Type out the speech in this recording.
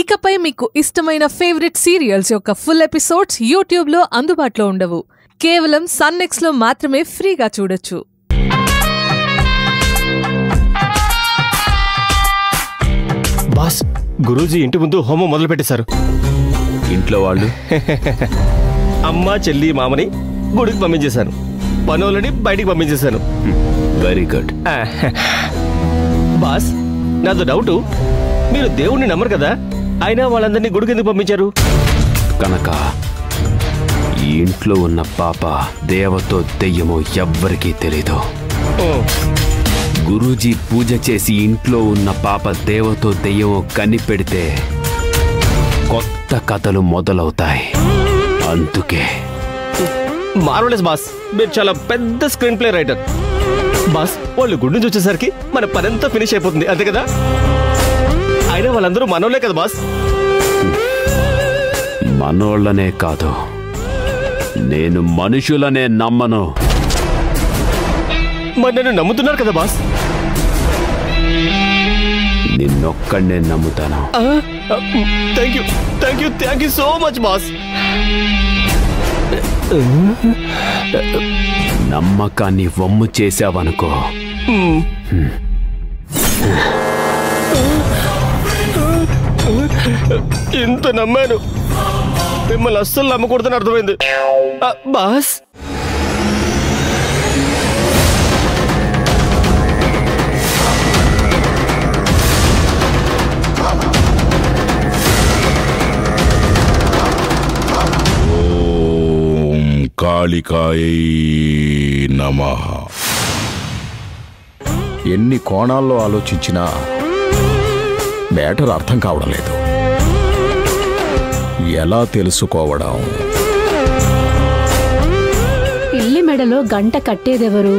ఇకపై మీకు ఇష్టమైన ఫేవరెట్ సీరియల్స్ యొక్క ఫుల్ ఎపిసోడ్స్ యూట్యూబ్లో అందుబాటులో ఉండవు. కేవలం సన్నెక్స్లో మాత్రమే ఫ్రీగా చూడొచ్చు. బాస్, గురూజీ ఇంటి ముందు హోమం మొదలు పెట్టేశారు. ఇంట్లో వాళ్ళు అమ్మ, చెల్లి, మామని గుడికి పంపించేశాను. పనులని బయటికి పంపించేశాను. Very good. బాస్, నాదో డౌటు. మీరు దేవుణ్ణి నమ్మరు కదా, అయినా వాళ్ళందరినీ గుడికి ఎందుకు పంపించారు? కనుక ఈ ఇంట్లో ఉన్న పాప దేవతో దెయ్యమో ఎవ్వరికీ తెలీదు. గురూజీ పూజ చేసి ఇంట్లో ఉన్న పాప దేవతో దెయ్యమో కనిపెడితే కొత్త కథలు మొదలవుతాయి. అందుకే మార్వెలస్ బాస్, మీరు చాలా పెద్ద స్క్రీన్ ప్లే రైటర్. బాస్, వాళ్ళు గుడి నుంచి వచ్చేసరికి మన పనంతా ఫినిష్ అయిపోతుంది, అంతే కదా? అయినా వాళ్ళందరూ మనోళ్ళే కదా బాస్. మనోళ్ళనే కాదు, నేను మనుషులనే నమ్మను. మరి నన్ను నమ్ముతున్నారు కదా బాస్? నిన్నొక్కడే నమ్ముతాను. Thank you so much boss. నమ్మకాన్ని వమ్ము చేశావనుకో, ఇంత నమ్మాను, మిమ్మల్ని అస్సలు నమ్మకూడదని అర్థమైంది. బాస్, కాళికాయై నమః. ఎన్ని కోణాల్లో ఆలోచించినా మ్యాటర్ అర్థం కావడం లేదు. ఎలా తెలుసుకోవడం? పిల్లి మెడలో గంట కట్టేదెవరు?